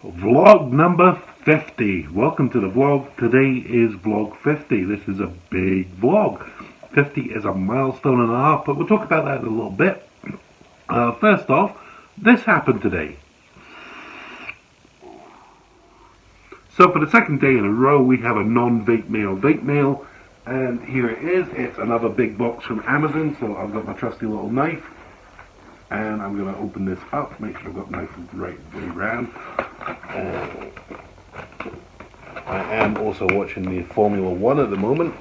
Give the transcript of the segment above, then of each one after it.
Vlog number 50. Welcome to the vlog. Today is vlog 50. This is a big vlog. 50 is a milestone and a half, but we'll talk about that in a little bit. First off, this happened today. So for the second day in a row, we have a non-vape mail, and here it is. It's another big box from Amazon, so I've got my trusty little knife, and I'm going to open this up, make sure I've got the knife right way around. I am also watching the Formula One at the moment.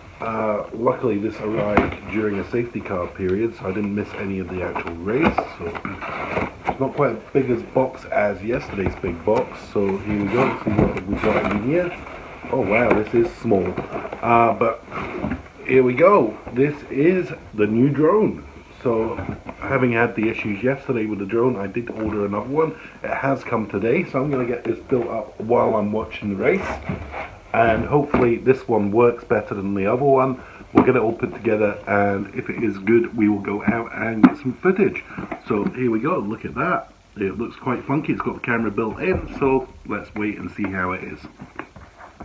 Luckily this arrived during a safety car period, so I didn't miss any of the actual race. So it's not quite as big a box as yesterday's big box. So here we go, let's see what we got in here. Oh wow, this is small. But here we go. This is the new drone. So, having had the issues yesterday with the drone, I did order another one. It has come today, so I'm going to get this built up while I'm watching the race. And hopefully this one works better than the other one. We'll get it all put together, and if it is good, we will go out and get some footage. So here we go, look at that. It looks quite funky, it's got the camera built in, so let's wait and see how it is.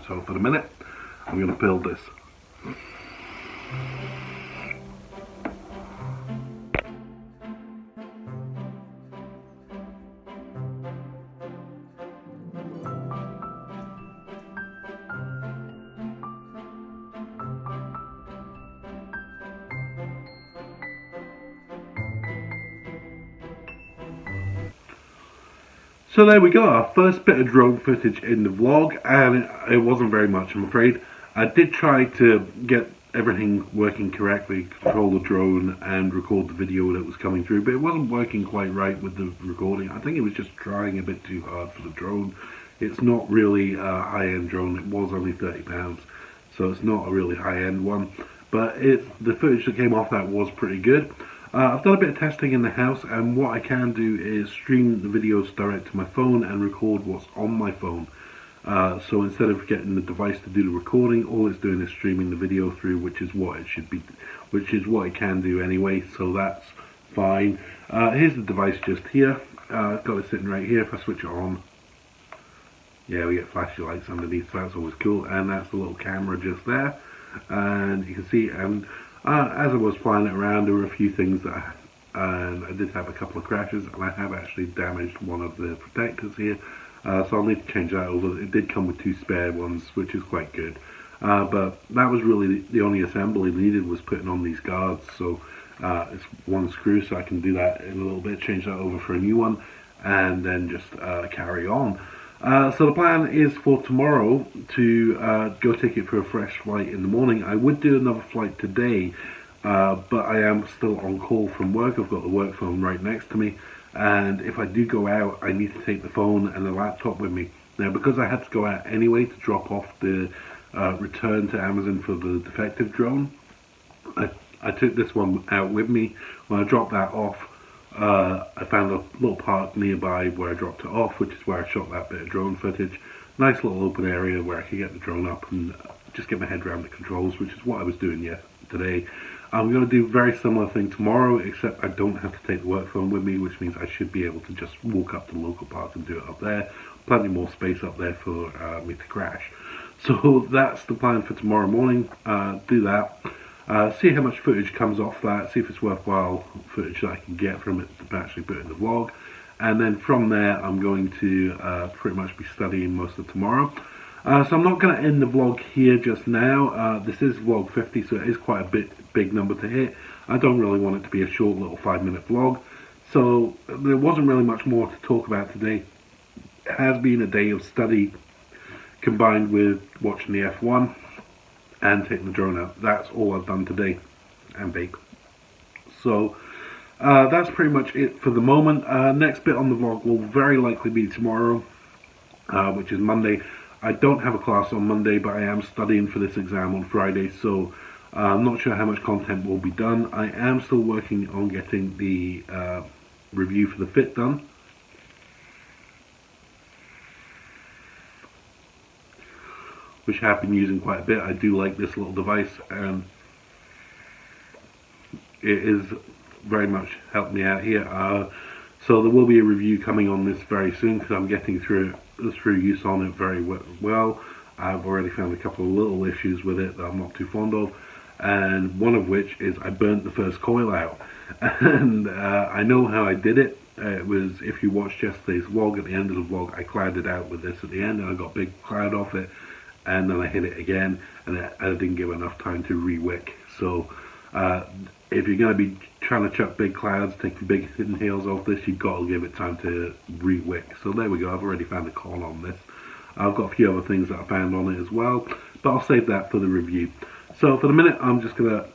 So for the minute, I'm going to build this. So there we go, our first bit of drone footage in the vlog, and it wasn't very much, I'm afraid. I did try to get everything working correctly, control the drone and record the video that was coming through, but it wasn't working quite right with the recording. I think it was just trying a bit too hard for the drone. It's not really a high-end drone, it was only £30, so it's not a really high-end one. But the footage that came off that was pretty good. I've done a bit of testing in the house, and what I can do is stream the videos direct to my phone and record what's on my phone. So instead of getting the device to do the recording, all it's doing is streaming the video through, which is what it should be, which is what it can do anyway, so that's fine. Here's the device just here. I've got it sitting right here. If I switch it on, yeah, we get flashy lights underneath, so that's always cool, and that's the little camera just there. And you can see, and as I was flying it around, there were a few things that and I did have a couple of crashes, and I have actually damaged one of the protectors here, so I'll need to change that over. It did come with 2 spare ones, which is quite good, but that was really the only assembly needed, was putting on these guards. So it's one screw, so I can do that in a little bit, change that over for a new one, and then just carry on. So the plan is for tomorrow to go take it for a fresh flight in the morning. I would do another flight today, but I am still on call from work. I've got the work phone right next to me, and if I do go out, I need to take the phone and the laptop with me. Now, because I had to go out anyway to drop off the return to Amazon for the defective drone, I took this one out with me. When I dropped that off, I found a little park nearby where I dropped it off, which is where I shot that bit of drone footage. Nice little open area where I could get the drone up and just get my head around the controls, which is what I was doing today. I'm going to do a very similar thing tomorrow, except I don't have to take the work phone with me, which means I should be able to just walk up to the local park and do it up there. Plenty more space up there for me to crash. So that's the plan for tomorrow morning. Do that. See how much footage comes off that, see if it's worthwhile footage that I can get from it to actually put in the vlog. And then from there, I'm going to pretty much be studying most of tomorrow. So I'm not going to end the vlog here just now. This is vlog 50, so it is quite a big number to hit. I don't really want it to be a short little 5-minute vlog. So there wasn't really much more to talk about today. It has been a day of study combined with watching the F1 and taking the drone out. That's all I've done today, and bake. So that's pretty much it for the moment. Next bit on the vlog will very likely be tomorrow, which is Monday. I don't have a class on Monday, but I am studying for this exam on Friday, so I'm not sure how much content will be done. I am still working on getting the review for the Fit done, which I have been using quite a bit. I do like this little device, and it is very much helped me out here. So there will be a review coming on this very soon because I'm getting through use on it very well. I've already found a couple of little issues with it that I'm not too fond of, and one of which is I burnt the first coil out. And I know how I did it. It was, if you watched yesterday's vlog, at the end of the vlog I clouded out with this at the end and I got a big cloud off it, and then I hit it again and I didn't give enough time to re-wick. So if you're going to be trying to chuck big clouds, taking big inhales off this, you've got to give it time to re-wick. So there we go, I've already found a con on this. I've got a few other things that I found on it as well, but I'll save that for the review. So for the minute, I'm just going to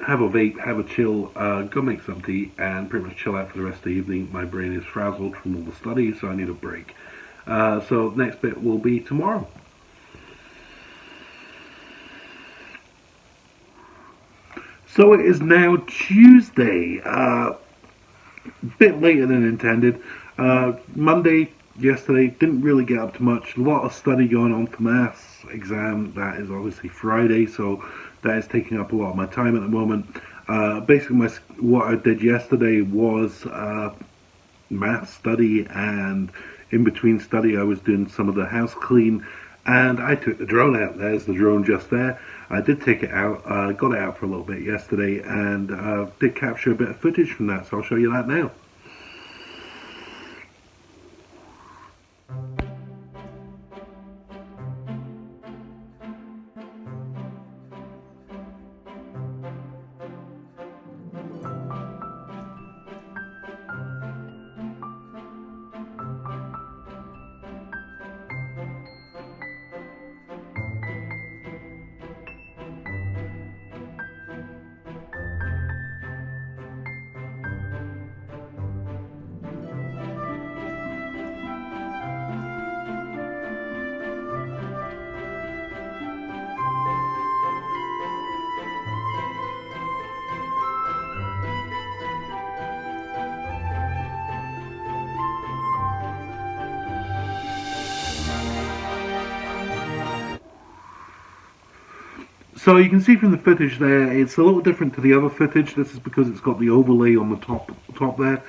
have a vape, have a chill, go make some tea, and pretty much chill out for the rest of the evening. My brain is frazzled from all the study, so I need a break. So next bit will be tomorrow. So it is now Tuesday, bit later than intended. Monday, yesterday, didn't really get up to much. A lot of study going on for maths exam. That is obviously Friday, so that is taking up a lot of my time at the moment. Basically, what I did yesterday was math study, and in between study I was doing some of the house clean, and I took the drone out. There's the drone just there. I did take it out, got it out for a little bit yesterday, and did capture a bit of footage from that, so I'll show you that now. So you can see from the footage there, it's a little different to the other footage. This is because it's got the overlay on the top there.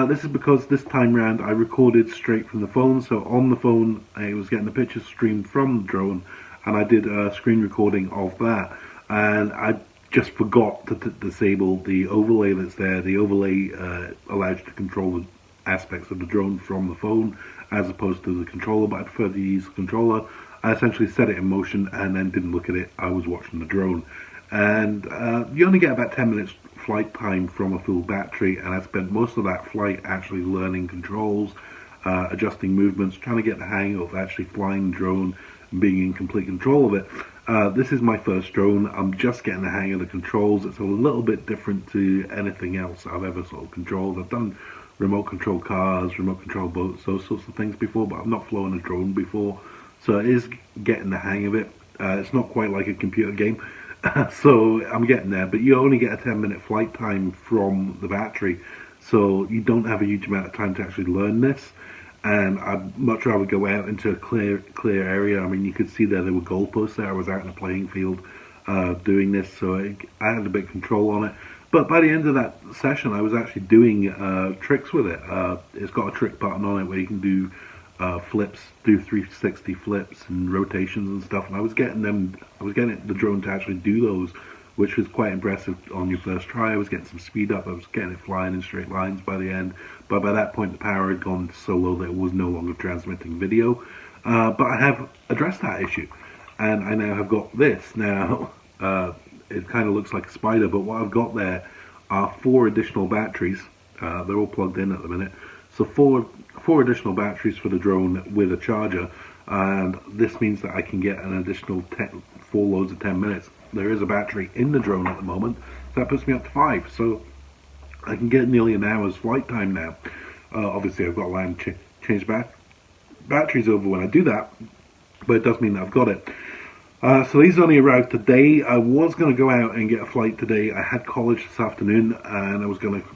This is because this time round I recorded straight from the phone. So on the phone, I was getting the pictures streamed from the drone, and I did a screen recording of that. And I just forgot to disable the overlay that's there. The overlay allows you to control the aspects of the drone from the phone, as opposed to the controller, but I prefer to use the controller. I essentially set it in motion and then didn't look at it. I was watching the drone, and you only get about 10 minutes flight time from a full battery, and I spent most of that flight actually learning controls, adjusting movements, trying to get the hang of actually flying the drone and being in complete control of it. This is my first drone. I'm just getting the hang of the controls. It's a little bit different to anything else I've ever sort of controlled. I've done remote control cars, remote control boats, those sorts of things before, but I've not flown a drone before. So it is getting the hang of it. It's not quite like a computer game, so I'm getting there. But you only get a 10-minute flight time from the battery, so you don't have a huge amount of time to actually learn this. And I'd much rather go out into a clear area. I mean, you could see there were goalposts there. I was out in a playing field doing this, so I had a bit of control on it. But by the end of that session, I was actually doing tricks with it. It's got a trick button on it where you can do flips, do 360 flips and rotations and stuff, and I was getting the drone to actually do those, which was quite impressive on your first try. I was getting some speed up, I was getting it flying in straight lines by the end, but by that point the power had gone so low that it was no longer transmitting video. But I have addressed that issue, and I now have got this. Now, it kind of looks like a spider, but what I've got there are 4 additional batteries. They're all plugged in at the minute. So four additional batteries for the drone with a charger, and this means that I can get an additional 4 loads of 10 minutes. There is a battery in the drone at the moment, so that puts me up to 5. So I can get nearly an hour's flight time now. Obviously I've got to land change batteries over when I do that, but it does mean that I've got it. So these only arrived today. I was going to go out and get a flight today. I had college this afternoon, and I was going to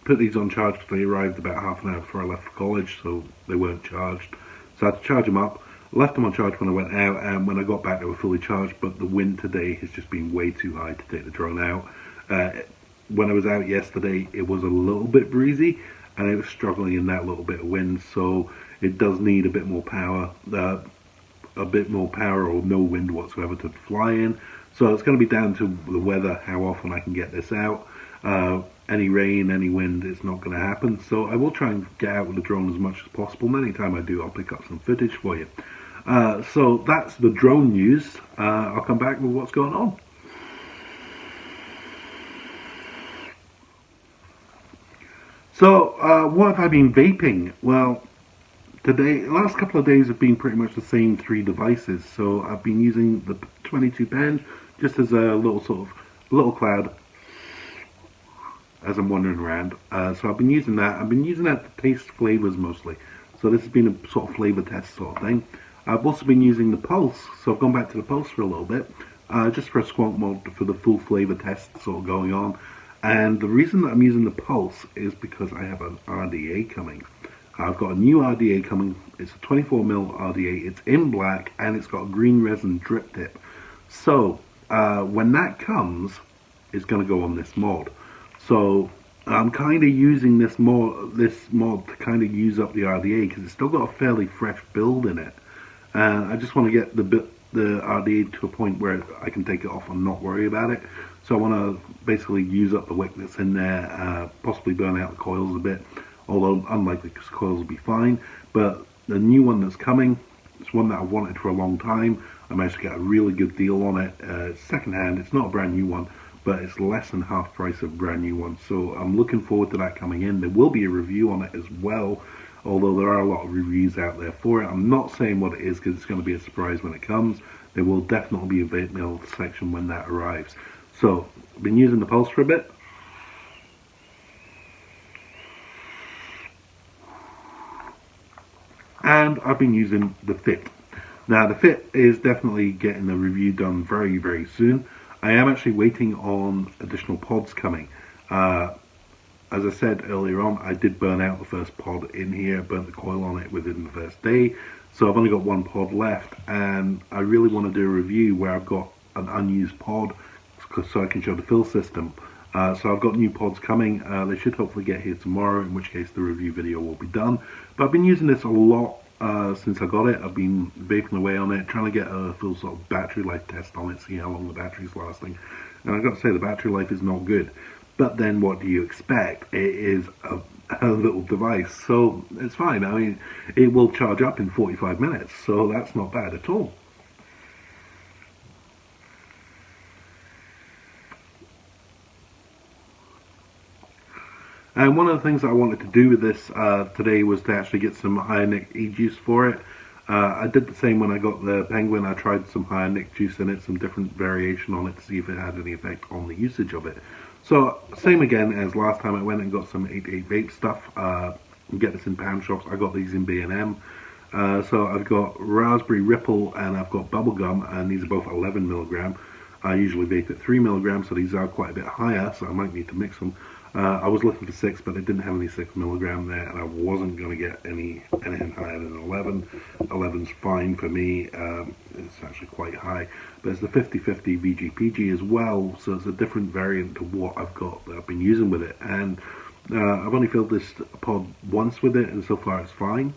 put these on charge. They arrived about half an hour before I left for college, so they weren't charged. So I had to charge them up. Left them on charge when I went out, and when I got back they were fully charged, but the wind today has just been way too high to take the drone out. when I was out yesterday, it was a little bit breezy, and it was struggling in that little bit of wind, so it does need a bit more power. Or no wind whatsoever to fly in. So it's going to be down to the weather, how often I can get this out. Any rain, any wind, it's not going to happen. So I will try and get out with the drone as much as possible. And anytime I do, I'll pick up some footage for you. So that's the drone news. I'll come back with what's going on. So what have I been vaping? Well, today, the last couple of days have been pretty much the same three devices. So I've been using the 22 pen just as a little little cloud as I'm wandering around. So I've been using that. I've been using that to taste flavors mostly. So this has been a sort of flavor test sort of thing. I've also been using the Pulse. So I've gone back to the Pulse for a little bit, just for a squonk mode for the full flavor test sort of going on. And the reason that I'm using the Pulse is because I have an RDA coming. I've got a new RDA coming. It's a 24mm RDA. It's in black and it's got a green resin drip tip. So when that comes, it's going to go on this mod. So I'm kind of using this mod to kind of use up the RDA because it's still got a fairly fresh build in it. I just want to get the RDA to a point where I can take it off and not worry about it. So I want to basically use up the wick that's in there, possibly burn out the coils a bit. Although unlikely because coils will be fine. But the new one that's coming, it's one that I've wanted for a long time. I managed to get a really good deal on it. It's second hand, it's not a brand new one, but it's less than half price of a brand new one. So I'm looking forward to that coming in. There will be a review on it as well, although there are a lot of reviews out there for it. I'm not saying what it is because it's going to be a surprise when it comes. There will definitely be a vape mail section when that arrives. So I've been using the Pulse for a bit. And I've been using the Fit. Now the Fit is definitely getting a review done very, very soon. I am actually waiting on additional pods coming. As I said earlier on, I did burn out the first pod in here, burnt the coil on it within the first day. So I've only got one pod left, and I really want to do a review where I've got an unused pod so I can show the fill system. So I've got new pods coming. They should hopefully get here tomorrow, in which case the review video will be done. But I've been using this a lot since I got it. I've been vaping away on it, trying to get a full sort of battery life test on it, see how long the battery's lasting. And I've got to say the battery life is not good. But then what do you expect? It is a little device, so it's fine. I mean, it will charge up in 45 minutes, so that's not bad at all. And one of the things that I wanted to do with this today was to actually get some higher nic e-juice for it. I did the same when I got the Penguin. I tried some higher nic juice in it, some different variation on it to see if it had any effect on the usage of it. So same again as last time. I went and got some 88 vape stuff. You get this in pound shops. I got these in B&M. So I've got Raspberry Ripple and I've got Bubblegum, and these are both 11mg. I usually vape at 3mg, so these are quite a bit higher, so I might need to mix them. I was looking for 6, but I didn't have any 6mg there, and I wasn't going to get anything higher than 11. 11's fine for me. It's actually quite high, but it's the 50/50 VGPG as well, so it's a different variant to what I've got that I've been using with it. And I've only filled this pod once with it, and so far it's fine.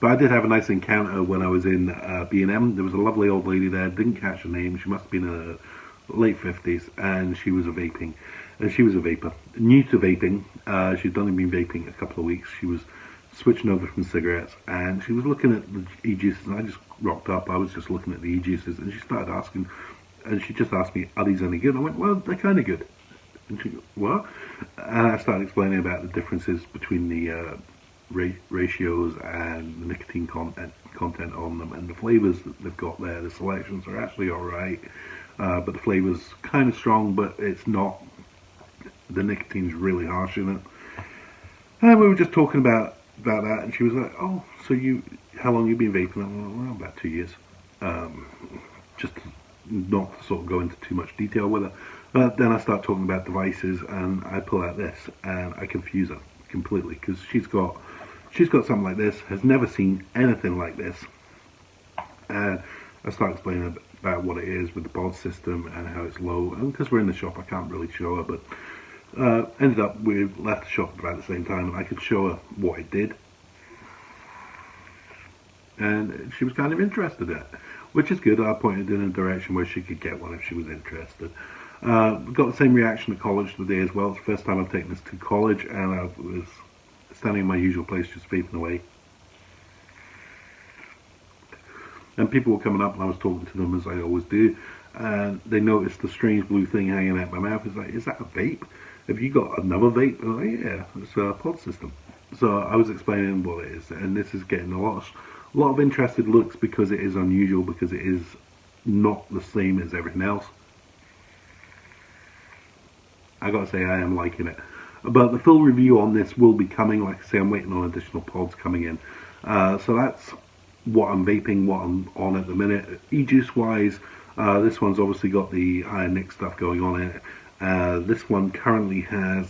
But I did have a nice encounter when I was in B&M. There was a lovely old lady there. Didn't catch her name. She must have been in her late 50s, and she was vaping. And she was a vapor, new to vaping. She'd only been vaping a couple of weeks. She was switching over from cigarettes, and she was looking at the e-juices. And I just rocked up. I was just looking at the e-juices, and she started asking. And she just asked me, "Are these any good?" I went, "Well, they're kind of good." And she, "What?" And I started explaining about the differences between the ratios and the nicotine content on them, and the flavors that they've got there. The selections are actually alright, but the flavors kind of strong, but it's not, the nicotine's really harsh in it. And we were just talking about that, and she was like, "Oh, so how long you been vaping?" I went, "Well, about 2 years." Just not to sort of go into too much detail with her. But then I start talking about devices, and I pull out this, and I confuse her completely, because she's got something like this, has never seen anything like this. I start explaining about what it is with the pod system and how it's low. And because we're in the shop, I can't really show her, but ended up we left the shop at about the same time, and I could show her what it did, and she was kind of interested in it, which is good. I pointed in a direction where she could get one if she was interested. Got the same reaction at college today as well. It's the first time I've taken this to college, and I was standing in my usual place just vaping away. And people were coming up and I was talking to them as I always do, and they noticed the strange blue thing hanging out my mouth. It's like, is that a vape? Have you got another vape? And I'm like, yeah, it's a pod system. So I was explaining what it is, and this is getting a lot of interested looks because it is unusual, because it is not the same as everything else. I gotta say, I am liking it. But the full review on this will be coming. Like I say, I'm waiting on additional pods coming in. So that's what I'm vaping, what I'm on at the minute. E-juice wise, this one's obviously got the higher nic stuff going on in it. This one currently has,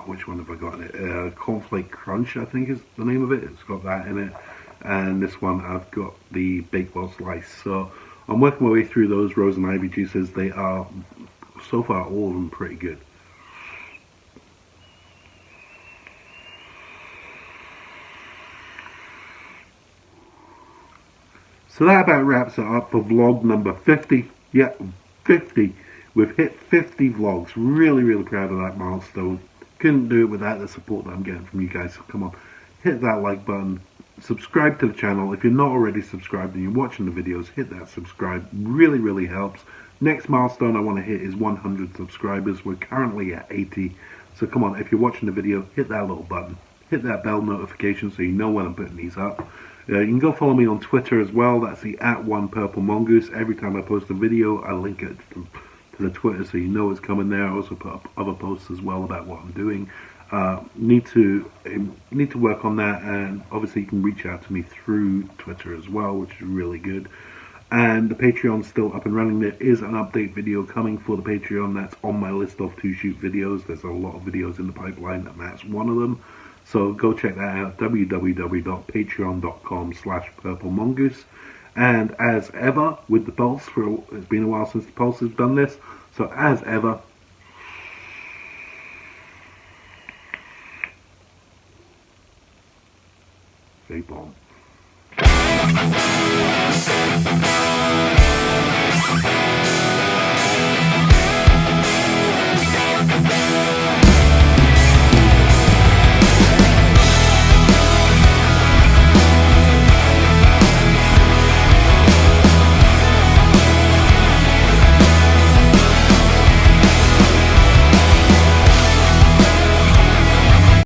which one have I got in it? Cornflake Crunch, I think is the name of it. It's got that in it. And this one I've got the Bakewell Slice. So I'm working my way through those Rose and Ivy juices. They are, so far, all of them pretty good. So that about wraps it up for vlog number 50. Yeah, 50. We've hit 50 vlogs. Really, really proud of that milestone. Couldn't do it without the support that I'm getting from you guys. So come on, hit that like button. Subscribe to the channel. If you're not already subscribed and you're watching the videos, hit that subscribe. Really, really helps. Next milestone I want to hit is 100 subscribers. We're currently at 80. So come on, if you're watching the video, hit that little button. Hit that bell notification so you know when I'm putting these up. You can go follow me on Twitter as well. That's the @1purplemongoose. Every time I post a video, I link it to the Twitter so you know it's coming there. I also put up other posts as well about what I'm doing. Need to work on that, and obviously you can reach out to me through Twitter as well, which is really good. And the Patreon's still up and running. There is an update video coming for the Patreon. That's on my list of to shoot videos. There's a lot of videos in the pipeline, and that's one of them. So go check that out, www.patreon.com/purplemongoose. And as ever, with the Pulse, it's been a while since the Pulse has done this, so as ever, vape on.